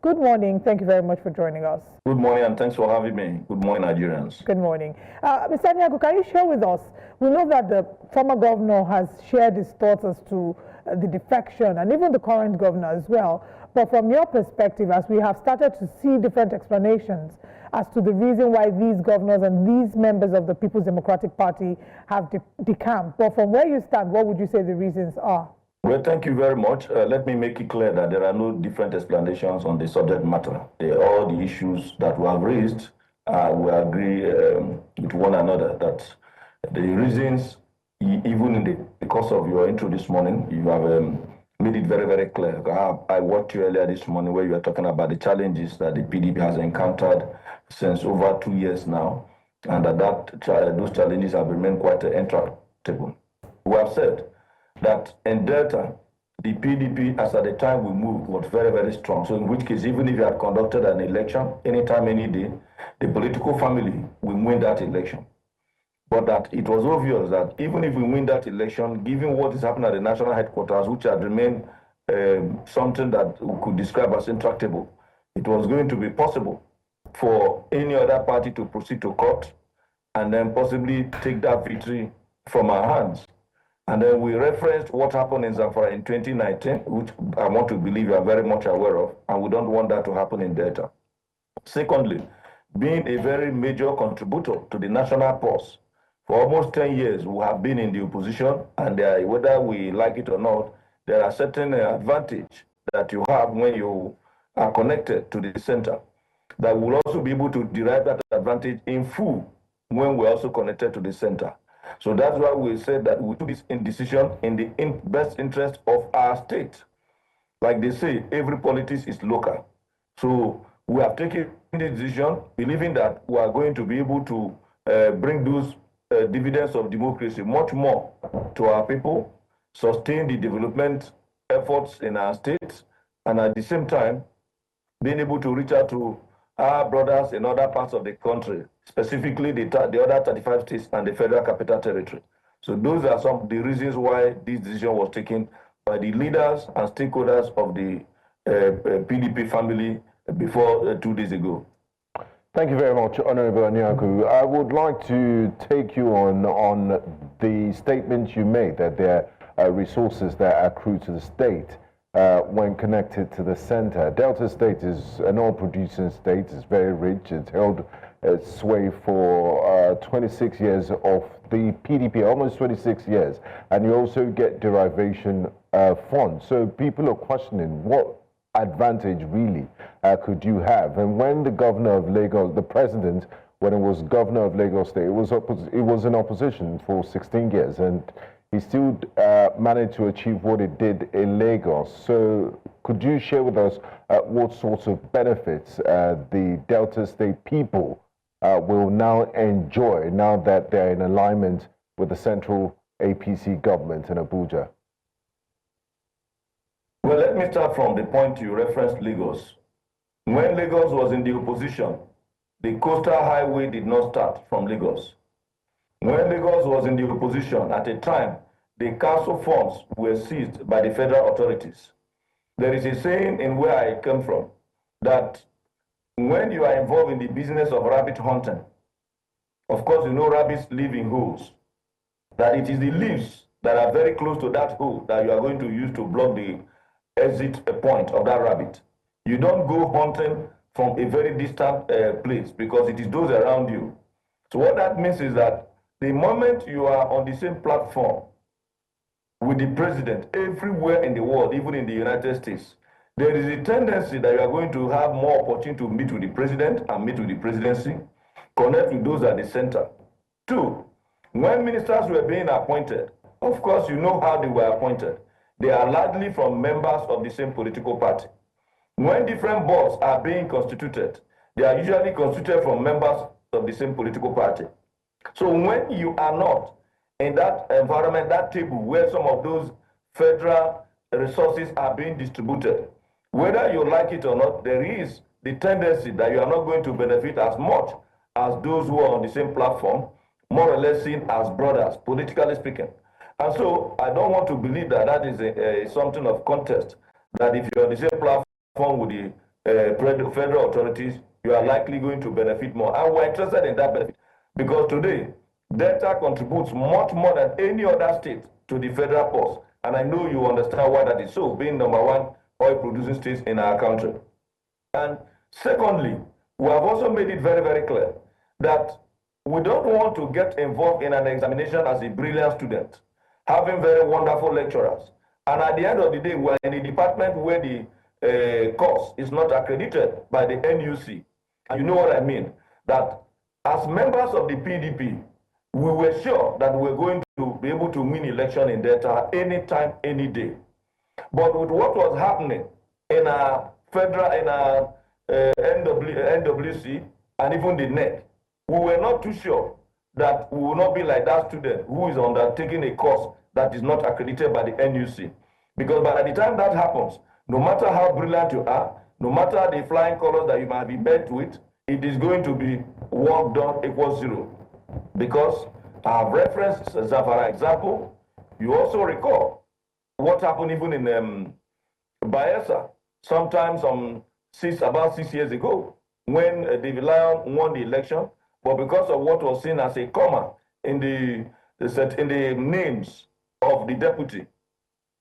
Good morning. Thank you very much for joining us. Good morning, and thanks for having me. Good morning, Nigerians. Good morning. Mr. Aniagwu, can you share with us? We know that the former governor has shared his thoughts as to the defection, and even the current governor as well. But from your perspective, as we have started to see different explanations as to the reason why these governors and these members of the People's Democratic Party have decamped, but from where you stand, what would you say the reasons are? Well, thank you very much. Let me make it clear that there are no different explanations on the subject matter. All the issues that we have raised, we agree with one another that the reasons, even in the course of your intro this morning, you have made it very, very clear. I watched you earlier this morning where you were talking about the challenges that the PDP has encountered since over 2 years now, and those challenges have remained quite intractable. We have said that in Delta, the PDP, as at the time we moved, was very, very strong. So in which case, even if you had conducted an election, anytime, any day, the political family will win that election. But that it was obvious that even if we win that election, given what is happening at the national headquarters, which had remained something that we could describe as intractable, it was going to be possible for any other party to proceed to court and then possibly take that victory from our hands. And then we referenced what happened in Zamfara in 2019, which I want to believe you are very much aware of, and we don't want that to happen in Delta. Secondly, being a very major contributor to the national pulse, for almost 10 years, we have been in the opposition, and whether we like it or not, there are certain advantages that you have when you are connected to the center that will also be able to derive that advantage in full when we're also connected to the center. So that's why we said that we do this decision in the best interest of our state. Like they say, every politics is local. So we have taken the decision, believing that we are going to be able to bring those dividends of democracy much more to our people, sustain the development efforts in our state, and at the same time, being able to reach out to our brothers in other parts of the country, specifically the other 35 states and the Federal Capital Territory. So those are some of the reasons why this decision was taken by the leaders and stakeholders of the PDP family before 2 days ago. Thank you very much, Honorable Aniagwu. I would like to take you on the statement you made that there are resources that accrue to the state when connected to the center. Delta State is an oil-producing state. It's very rich. It's held its sway for 26 years of the PDP, almost 26 years. And you also get derivation funds. So people are questioning what advantage really could you have? And when the governor of Lagos, the president, when it was governor of Lagos State, it was in opposition for 16 years, and he still managed to achieve what it did in Lagos. So could you share with us what sorts of benefits the Delta State people will now enjoy now that they're in alignment with the central APC government in Abuja? Well, let me start from the point you referenced Lagos. When Lagos was in the opposition, the coastal highway did not start from Lagos. When Lagos was in the opposition, at a time, the council funds were seized by the federal authorities. There is a saying in where I come from that when you are involved in the business of rabbit hunting, of course, you know rabbits live in holes, that it is the leaves that are very close to that hole that you are going to use to block the exit point of that rabbit. You don't go hunting from a very distant place because it is those around you. So what that means is that the moment you are on the same platform with the president everywhere in the world, even in the United States, there is a tendency that you are going to have more opportunity to meet with the president and meet with the presidency, connect with those at the center. Two, when ministers were being appointed, of course, you know how they were appointed. They are largely from members of the same political party. When different boards are being constituted, they are usually constituted from members of the same political party. So when you are not in that environment, that table where some of those federal resources are being distributed, whether you like it or not, there is the tendency that you are not going to benefit as much as those who are on the same platform, more or less seen as brothers, politically speaking. And so I don't want to believe that that is something of contest, that if you're on the same platform with the federal authorities, you are likely going to benefit more. And we're interested in that benefit because today, Delta contributes much more than any other state to the federal purse. And I know you understand why that is so, being #1 oil producing states in our country. And secondly, we have also made it very, very clear that we don't want to get involved in an examination as a brilliant student, having very wonderful lecturers. And at the end of the day, we're in a department where the course is not accredited by the NUC. And you know what I mean? That as members of the PDP, we were sure that we were going to be able to win election in Delta anytime, any day. But with what was happening in our federal, in our NWC, and even the NEC, we were not too sure that we will not be like that student who is undertaking a course that is not accredited by the NUC. Because by the time that happens, no matter how brilliant you are, no matter the flying colors that you might be met with, it is going to be work done equals 0. Because I have referenced Zamfara example. You also recall what happened even in Bayelsa, sometimes about 6 years ago, when David Lyon won the election, but because of what was seen as a comma in the names of the deputy,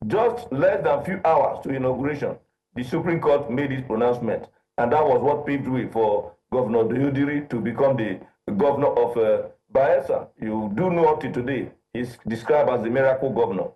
just less than a few hours to inauguration, the Supreme Court made its pronouncement, and that was what paved way for Governor Deodiri to become the governor of Bayelsa. You do know up to today, he's described as the miracle governor.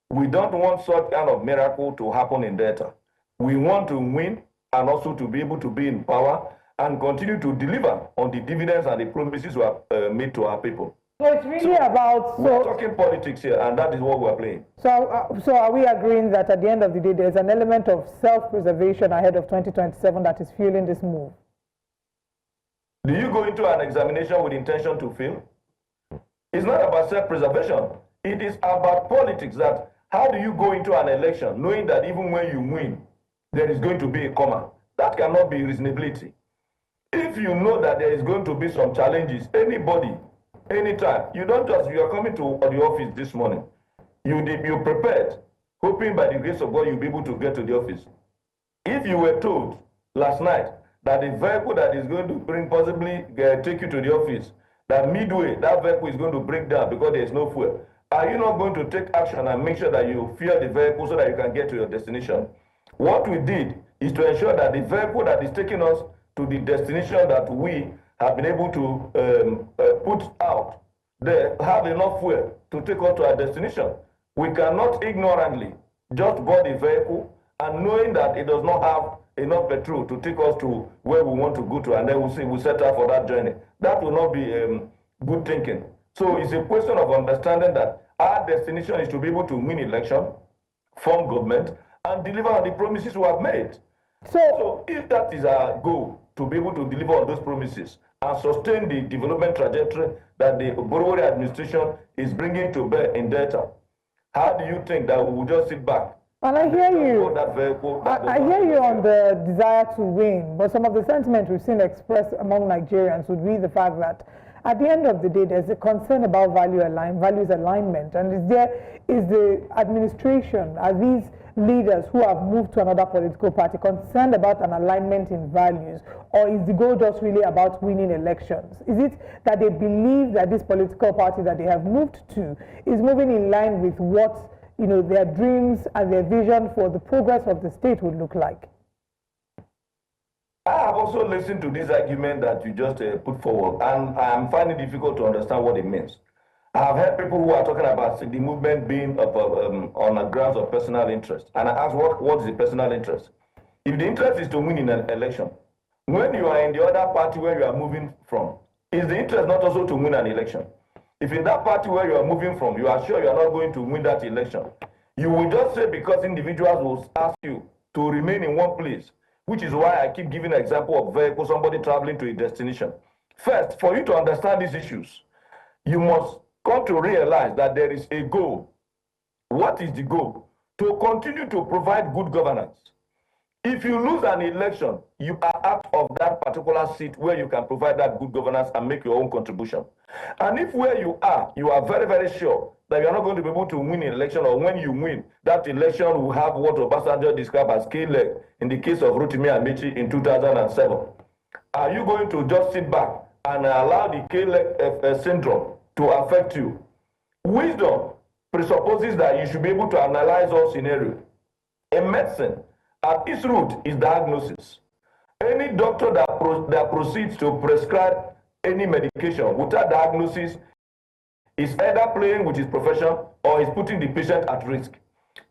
We don't want such kind of miracle to happen in Delta. We want to win and also to be able to be in power and continue to deliver on the dividends and the promises we have made to our people. So it's really about... We're talking politics here, and that is what we're playing. So are we agreeing that at the end of the day, there's an element of self-preservation ahead of 2027 that is fueling this move? Do you go into an examination with intention to fail? It's not about self-preservation. It is about politics. That how do you go into an election knowing that even when you win, there is going to be a comma? That cannot be reasonability. If you know that there is going to be some challenges, anybody, anytime, you don't just, you are coming to the office this morning, you prepared, hoping by the grace of God you'll be able to get to the office. If you were told last night that the vehicle that is going to possibly take you to the office, that midway, that vehicle is going to break down because there is no fuel, are you not going to take action and make sure that you fuel the vehicle so that you can get to your destination? What we did is to ensure that the vehicle that is taking us to the destination that we have been able to put out there have enough fuel to take us to our destination. We cannot ignorantly just board the vehicle and knowing that it does not have enough petrol to take us to where we want to go to, and then we'll set out for that journey. That will not be good thinking. So it's a question of understanding that our destination is to be able to win election, form government, and deliver on the promises we have made. So if that is our goal, to be able to deliver on those promises and sustain the development trajectory that the Oborevwori administration is bringing to bear in Delta, how do you think that we will just sit back? And I hear you. I hear you on the desire to win, but some of the sentiment we've seen expressed among Nigerians would be the fact that at the end of the day, there's a concern about values alignment. And is the administration, are these leaders who have moved to another political party concerned about an alignment in values, or is the goal just really about winning elections? Is it that they believe that this political party that they have moved to is moving in line with what their dreams and their vision for the progress of the state would look like? I have also listened to this argument that you just put forward, and I am finding it difficult to understand what it means. I have heard people who are talking about the movement being on the grounds of personal interest. And I ask, what is the personal interest? If the interest is to win in an election, when you are in the other party where you are moving from, is the interest not also to win an election? If in that party where you are moving from, you are sure you are not going to win that election, you will just say because individuals will ask you to remain in one place, which is why I keep giving an example of vehicle, somebody traveling to a destination. First, for you to understand these issues, you must come to realize that there is a goal. What is the goal? To continue to provide good governance. If you lose an election, you are out of that particular seat where you can provide that good governance and make your own contribution. And if where you are very, very sure that you are not going to be able to win an election, or when you win, that election will have what Obasanjo described as K-leg in the case of Rotimi Amici in 2007. Are you going to just sit back and allow the K-leg syndrome to affect you? Wisdom presupposes that you should be able to analyze all scenarios. In medicine, at its root is diagnosis. Any doctor that proceeds to prescribe any medication without diagnosis is either playing with his profession or is putting the patient at risk.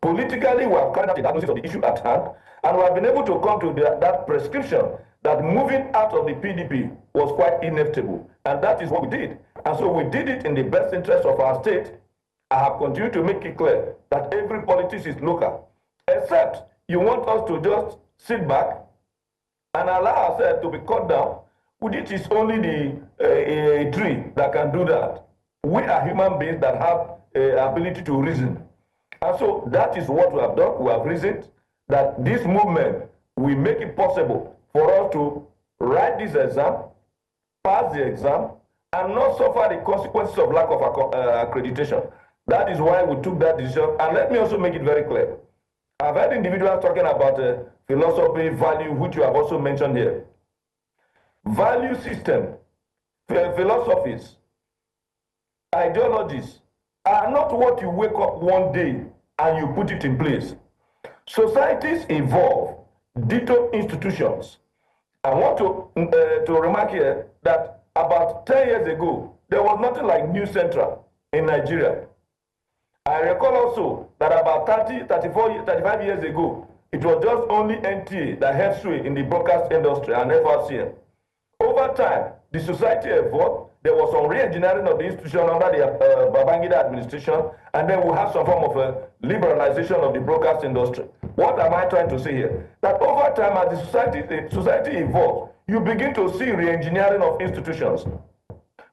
Politically, we have carried out the diagnosis of the issue at hand, and we have been able to come to that prescription that moving out of the PDP was quite inevitable. And that is what we did. And so we did it in the best interest of our state. I have continued to make it clear that every politics is local, except you want us to just sit back and allow ourselves to be cut down, which is only the tree that can do that. We are human beings that have ability to reason. And so that is what we have done. We have reasoned that this movement will make it possible for us to write this exam, pass the exam, and not suffer the consequences of lack of accreditation. That is why we took that decision. And let me also make it very clear. I've heard individuals talking about philosophy, value, which you have also mentioned here. Value system, philosophies, ideologies are not what you wake up one day and you put it in place. Societies evolve, ditto institutions. I want to remark here that about 10 years ago, there was nothing like News Central in Nigeria. I recall also that about 35 years ago, it was just only NTA that held sway in the broadcast industry and FRCN. Over time, the society evolved. There was some re-engineering of the institution under the Babangida administration, and then we have some form of a liberalization of the broadcast industry. What am I trying to say here? That over time, as the society evolves, you begin to see re-engineering of institutions.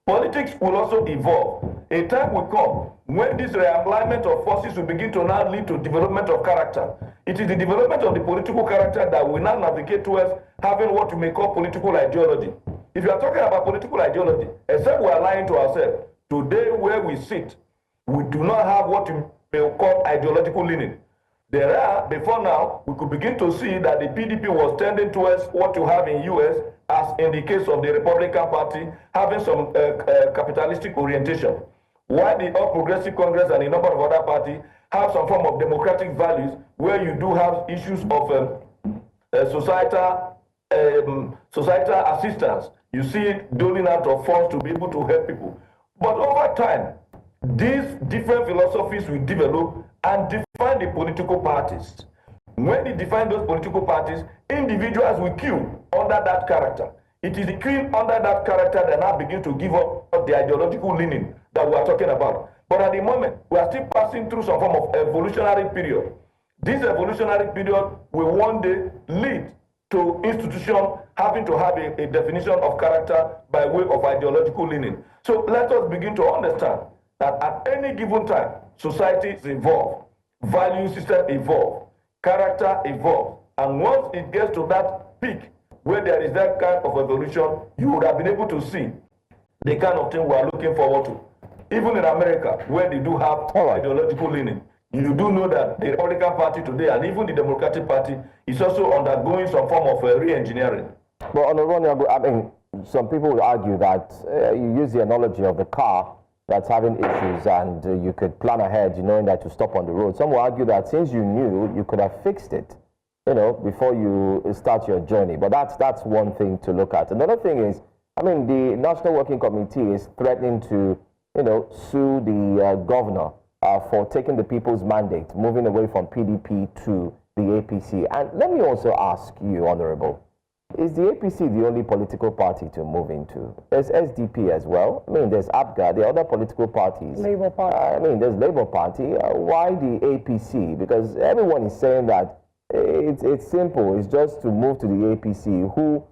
Politics will also evolve. A time will come when this realignment of forces will begin to now lead to development of character. It is the development of the political character that will now navigate towards having what we may call political ideology. If you are talking about political ideology, except we are lying to ourselves, today where we sit, we do not have what we may call ideological leaning. There are, before now, we could begin to see that the PDP was tending towards what you have in US, as in the case of the Republican Party, having some capitalistic orientation. While the All Progressive Congress and a number of other parties have some form of democratic values, where you do have issues of societal assistance. You see it doling out of funds to be able to help people. But over time, these different philosophies will develop and define the political parties. When they define those political parties, individuals will queue under that character. It is the queuing under that character that now begin to give up the ideological leaning that we are talking about. But at the moment, we are still passing through some form of evolutionary period. This evolutionary period will one day lead to institutions having to have a definition of character by way of ideological leaning. So let us begin to understand that at any given time, societies evolve, value system evolve, character evolve, and once it gets to that peak where there is that kind of evolution, you would have been able to see the kind of thing we are looking forward to. Even in America, where they do have ideological leaning, you do know that the Republican Party today and even the Democratic Party is also undergoing some form of re-engineering. Well, Aniagwu, I mean, some people would argue that you use the analogy of the car that's having issues and you could plan ahead, knowing that to stop on the road. Some will argue that since you knew, you could have fixed it, before you start your journey. But that's one thing to look at. Another thing is, I mean, the National Working Committee is threatening to, sue the governor for taking the people's mandate, moving away from PDP to the APC. And let me also ask you, Honorable, is the APC the only political party to move into? There's SDP as well. I mean, there's APGA, there are other political parties. Labour Party. There's Labour Party. Why the APC? Because everyone is saying that it's simple. It's just to move to the APC, who,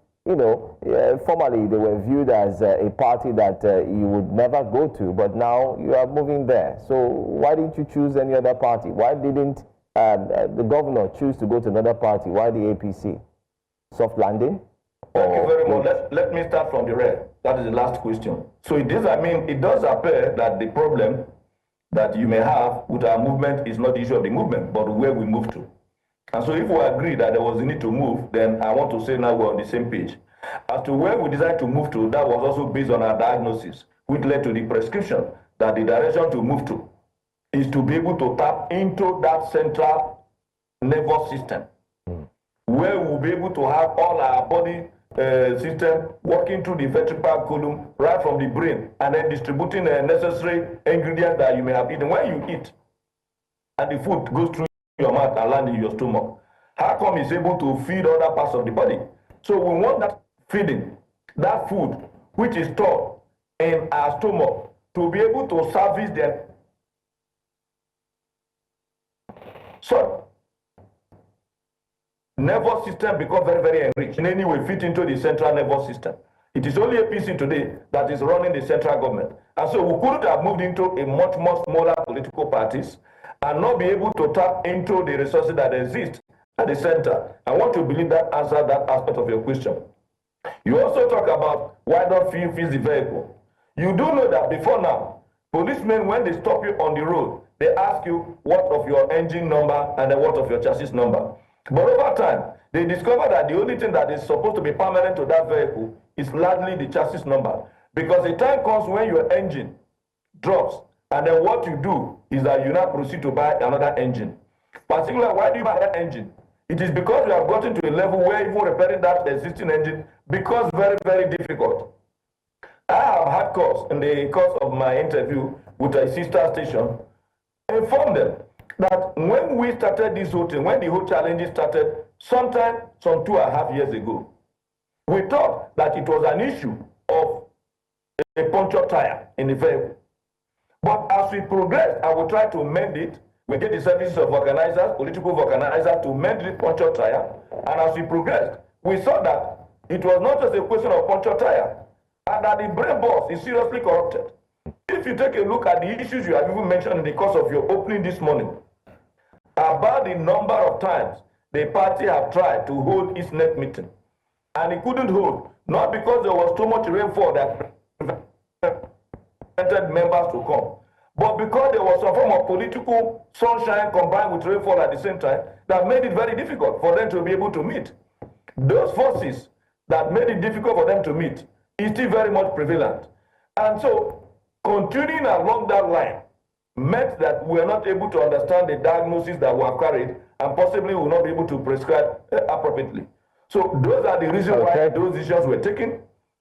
formerly they were viewed as a party that you would never go to, but now you are moving there. So why didn't you choose any other party? Why didn't the governor choose to go to another party, why the APC? Soft landing? Thank you very much. Let me start from the rear. That is the last question. So it does appear that the problem that you may have with our movement is not the issue of the movement, but where we move to. And so if we agree that there was a need to move, then I want to say now we're on the same page. As to where we decided to move to, that was also based on our diagnosis, which led to the prescription that the direction to move to is to be able to tap into that central nervous system, where we'll be able to have all our body system working through the vertebral column right from the brain and then distributing the necessary ingredients that you may have eaten. When you eat and the food goes through your mouth and land in your stomach, how come it's able to feed other parts of the body? So we want that feeding, that food which is stored in our stomach, to be able to service them. So nervous system becomes very, very enriched. In any way, fit into the central nervous system. It is only APC today that is running the central government. And so we couldn't have moved into a much more smaller political parties and not be able to tap into the resources that exist at the center. I want to believe that answers that aspect of your question. You also talk about why don't you freeze the vehicle. You do know that before now, policemen, when they stop you on the road, they ask you what of your engine number and then what of your chassis number. But over time, they discover that the only thing that is supposed to be permanent to that vehicle is largely the chassis number. Because the time comes when your engine drops, and then what you do is that you now proceed to buy another engine. Particularly, why do you buy that engine? It is because we have gotten to a level where even repairing that existing engine becomes very, very difficult. I have had calls in the course of my interview with a sister station, informed them that when we started this whole thing, when the whole challenge started, sometime some 2.5 years ago, we thought that it was an issue of a puncture tire in the vehicle. But as we progressed and we tried to mend it, we get the services of organizers, political organizers, to mend the puncture tire. And as we progressed, we saw that it was not just a question of puncture tire, and that the brain box is seriously corrupted. If you take a look at the issues you have even mentioned in the course of your opening this morning, about the number of times the party have tried to hold its next meeting, and it couldn't hold, not because there was too much rainfall that prevented members to come, but because there was some form of political sunshine combined with rainfall at the same time that made it very difficult for them to be able to meet. Those forces that made it difficult for them to meet is still very much prevalent. And so, continuing along that line meant that we are not able to understand the diagnosis that we have carried, and possibly will not be able to prescribe appropriately. So those are the reasons why those decisions were taken,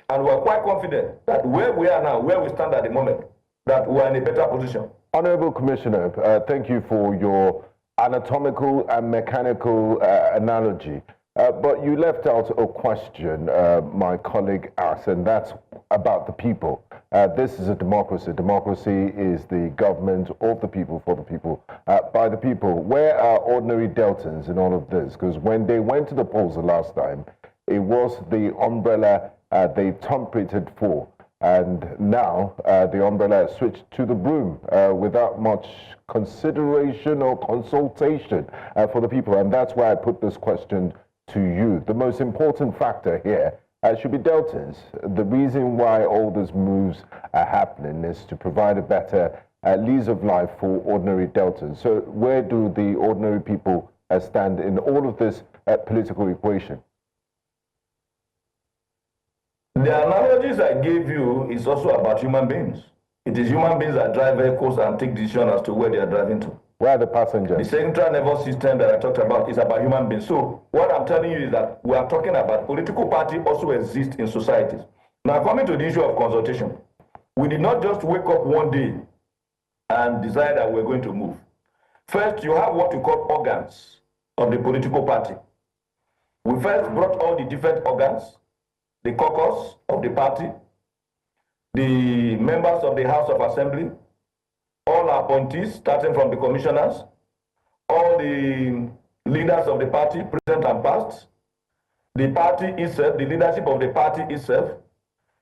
and we're quite confident that where we are now, where we stand at the moment, that we're in a better position. Honorable Commissioner, thank you for your anatomical and mechanical analogy. But you left out a question my colleague asked, and that's about the people. This is a democracy. Democracy is the government of the people, for the people, by the people. Where are ordinary Deltans in all of this? Because when they went to the polls the last time, it was the umbrella they trumpeted for. And now the umbrella has switched to the broom without much consideration or consultation for the people. And that's why I put this question to you. The most important factor here should be Deltans. The reason why all these moves are happening is to provide a better lease of life for ordinary Deltans. So where do the ordinary people stand in all of this political equation? The analogies I gave you is also about human beings. It is human beings that drive vehicles and take decisions as to where they are driving to. Where are the passengers? The central nervous system that I talked about is about human beings. So what I'm telling you is that we are talking about political party also exist in societies. Now, coming to the issue of consultation, we did not just wake up one day and decide that we're going to move. First, you have what we call organs of the political party. We first brought all the different organs, the caucus of the party, the members of the House of Assembly, all appointees, starting from the commissioners, all the leaders of the party, present and past, the party itself, the leadership of the party itself,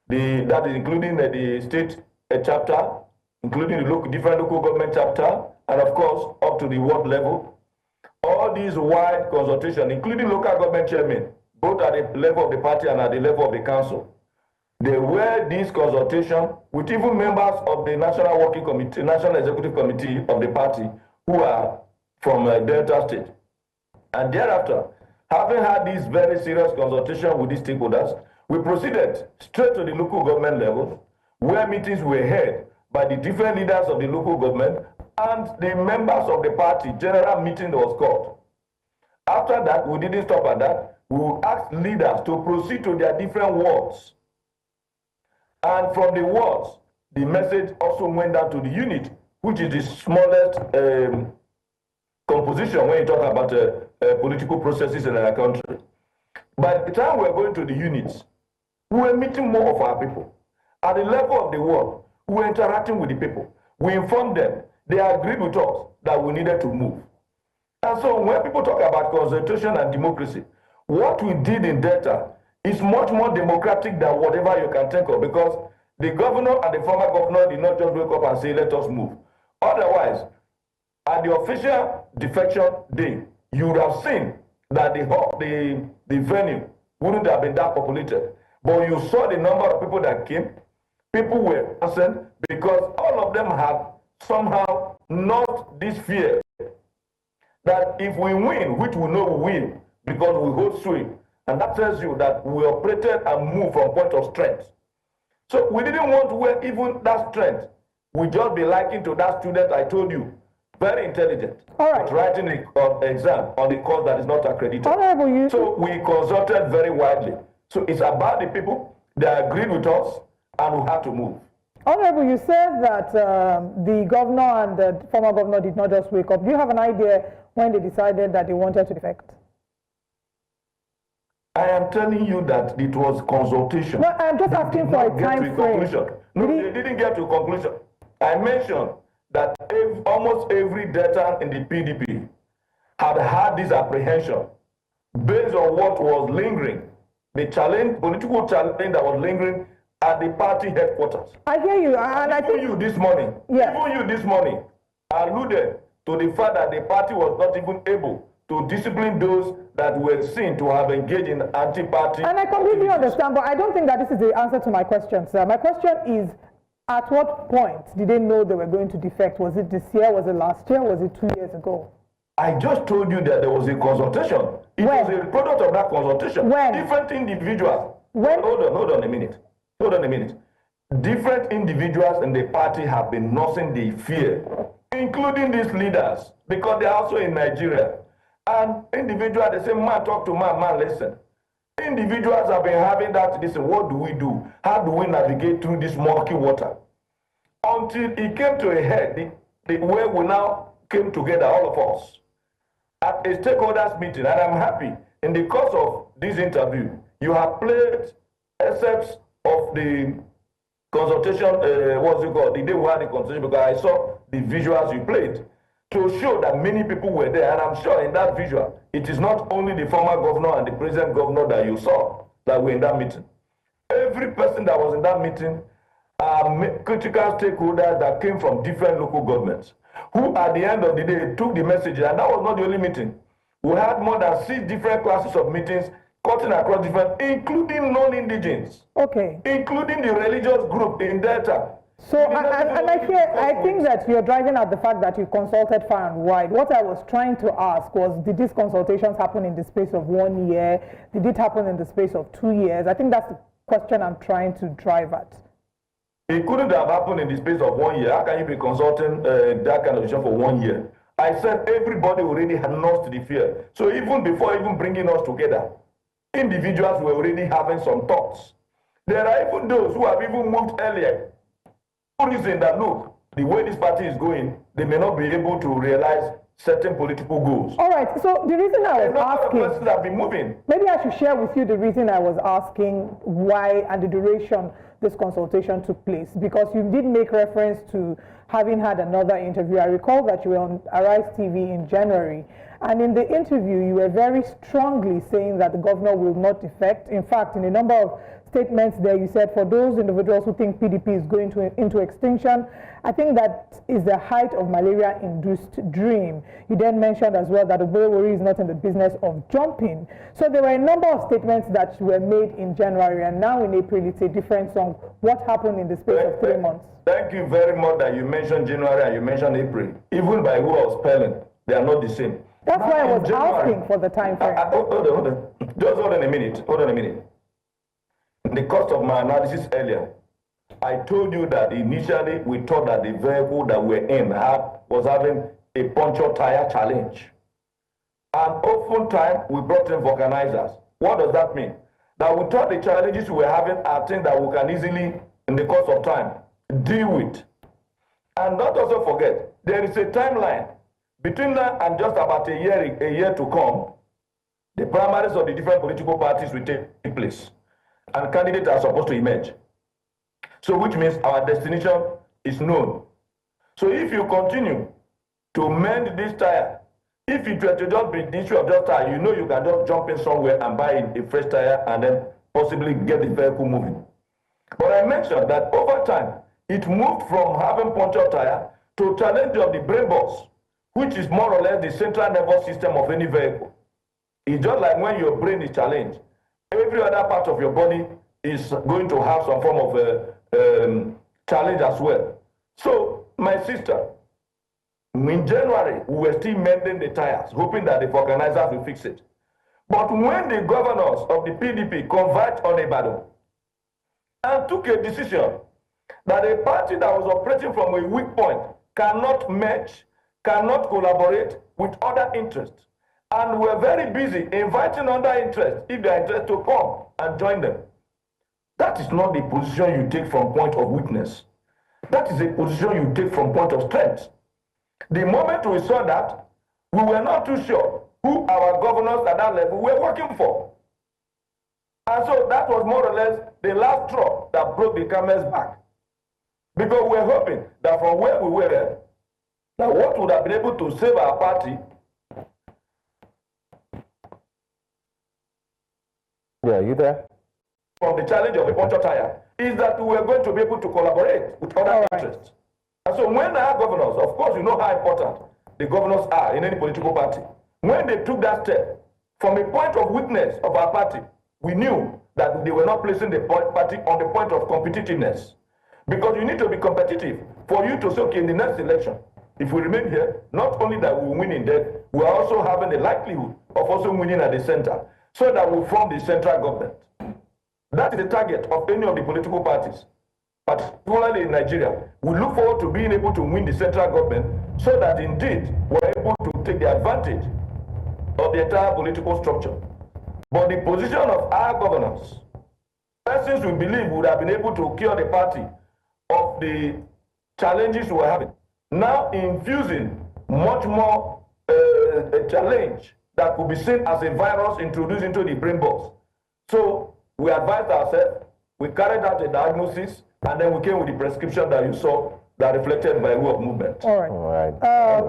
that is including the state chapter, including the different local government chapter, and of course, up to the ward level. all these wide consultation, including local government chairmen, both at the level of the party and at the level of the council, they were this consultation with even members of the National Working Committee, National Executive Committee of the party, who are from Delta State. And thereafter, having had this very serious consultation with these stakeholders, we proceeded straight to the local government level, where meetings were held by the different leaders of the local government and the members of the party. General meeting was called. After that, we didn't stop at that. We asked leaders to proceed to their different wards. And from the wards, the message also went down to the unit, which is the smallest composition when you talk about political processes in our country. By the time we were going to the units, we were meeting more of our people. At the level of the world, we were interacting with the people. We informed them. They agreed with us that we needed to move. And so when people talk about consultation and democracy, what we did in Delta is much more democratic than whatever you can think of, because the governor and the former governor did not just wake up and say, let us move. Otherwise, at the official defection day, you would have seen that the venue wouldn't have been that populated. But you saw the number of people that came. People were absent because all of them had somehow not this fear that if we win, which we know we win because we hold sway, and that tells you that we operated and moved from point of strength. So we didn't want to wear even that strength. We just be likened to that student I told you, very intelligent, all right, but writing an exam on the course that is not accredited. So we consulted very widely. So it's about the people. They agreed with us, and we had to move. Honorable, you said that the governor and the former governor did not just wake up. Do you have an idea when they decided that they wanted to defect? I am telling you that it was consultation. No, I'm just asking for a time frame. No, they didn't get to a conclusion. I mentioned that almost every Delta in the PDP had had this apprehension based on what was lingering, the challenge, political challenge that was lingering at the party headquarters. I hear you, and I think you this morning, yes, even you this morning alluded to the fact that the party was not even able to discipline those that were seen to have engaged in anti-party. And I completely understand, but I don't think that this is the answer to my question, sir. My question is, at what point did they know they were going to defect? Was it this year? Was it last year? Was it 2 years ago? I just told you that there was a consultation. It was a product of that consultation. When? Different individuals. When? Hold on a minute. Hold on a minute. Different individuals in the party have been nursing the fear, including these leaders, because they are also in Nigeria. And individuals, they say, man, talk to man, man, listen. Individuals have been having that, listen, what do we do? How do we navigate through this murky water? Until it came to a head, the way we now came together, all of us, at a stakeholders meeting, and I'm happy, in the course of this interview, you have played excerpts of the consultation, what's it called, the day we had the consultation, because I saw the visuals you played, to show that many people were there. And I'm sure in that visual, it is not only the former governor and the present governor that you saw that were in that meeting. Every person that was in that meeting are critical stakeholders that came from different local governments, who at the end of the day took the message. And that was not the only meeting. We had more than 6 different classes of meetings cutting across different, including non-indigens, including the religious group in Delta. So, I think that you're driving at the fact that you consulted far and wide. What I was trying to ask was, did these consultations happen in the space of 1 year? Did it happen in the space of 2 years? I think that's the question I'm trying to drive at. It couldn't have happened in the space of 1 year. How can you be consulting that kind of vision for 1 year? I said everybody already had nursed the fear. So even before even bringing us together, individuals were already having some thoughts. There are even those who have even moved earlier. Reason that, look, the way this party is going, they may not be able to realize certain political goals. All right, so the reason I was asking, have been moving. Maybe I should share with you the reason I was asking why and the duration this consultation took place, because you did make reference to having had another interview. I recall that you were on Arise TV in January, And in the interview, you were very strongly saying that the governor will not defect. In fact, in a number of statements there, you said for those individuals who think PDP is going into extinction, I think that is the height of malaria-induced dream. You then mentioned as well that Oborevwori is not in the business of jumping. So there were a number of statements that were made in January, and now in April it's a different song. What happened in the space of 3 months? Thank you very much that you mentioned January and you mentioned April. Even by way of spelling, they are not the same. That's why I was asking for the time frame. Hold on. Just hold on a minute. Hold on a minute. In the course of my analysis earlier, I told you that initially we thought that the vehicle that we're in was having a puncture tire challenge. And oftentimes we brought in vulcanizers. What does that mean? That we thought the challenges we were having are things that we can easily, in the course of time, deal with. And not also forget, there is a timeline. Between now and just about a year to come, the primaries of the different political parties will take place. And candidates are supposed to emerge. So which means our destination is known. So if you continue to mend this tire, if it were to just be the issue of just tire, you know you can just jump in somewhere and buy a fresh tire and then possibly get the vehicle moving. But I mentioned that over time, it moved from having puncture tire to challenge of the brain box, which is more or less the central nervous system of any vehicle. It's just like when your brain is challenged, every other part of your body is going to have some form of challenge as well. So, my sister, in January, we were still mending the tires, hoping that the vulcanizers will fix it. But when the governors of the PDP converged on Ibadan and took a decision that a party that was operating from a weak point cannot match, cannot collaborate with other interests, and were very busy inviting other interests, if they are interested, to come and join them. That is not the position you take from point of weakness. That is a position you take from point of strength. The moment we saw that, we were not too sure who our governors at that level were working for. And so that was more or less the last straw that broke the camel's back. Because we were hoping that from where we were, that what would have been able to save our party. Yeah, you there? From the challenge of the puncture tire, is that we were going to be able to collaborate with other interests. And so when our governors, of course you know how important the governors are in any political party, when they took that step, from a point of weakness of our party, we knew that they were not placing the party on the point of competitiveness. Because you need to be competitive for you to say, okay, in the next election, if we remain here, not only that we will win in that, we are also having the likelihood of also winning at the center, so that we form the central government. That is the target of any of the political parties, particularly in Nigeria. We look forward to being able to win the central government so that indeed we're able to take the advantage of the entire political structure. But the position of our governors, persons we believe would have been able to cure the party of the challenges we are having, now infusing much more a challenge that could be seen as a virus introduced into the brain box. So we advised ourselves, we carried out a diagnosis, and then we came with the prescription that you saw that reflected by way of movement. All right.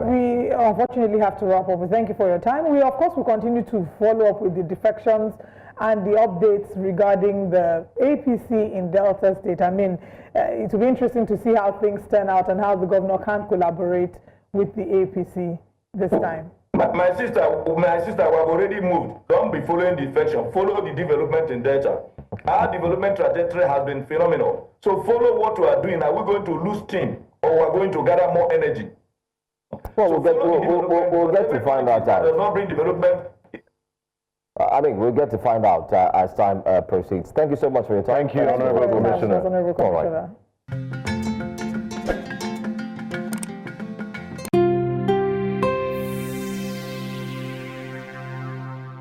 We unfortunately have to wrap up. Thank you for your time. We, of course, will continue to follow up with the defections and the updates regarding the APC in Delta State. I mean, it will be interesting to see how things turn out and how the governor can collaborate with the APC this time. My sister, we have already moved. Don't be following the defection. Follow the development in Delta. Our development trajectory has been phenomenal. So follow what we are doing. Are we going to lose steam, or we are going to gather more energy? Well, so we'll get to find out. Does not bring development. I think we'll get to find out as time proceeds. Thank you so much for your time. Thank you, Honorable Commissioner. Honorable Commissioner.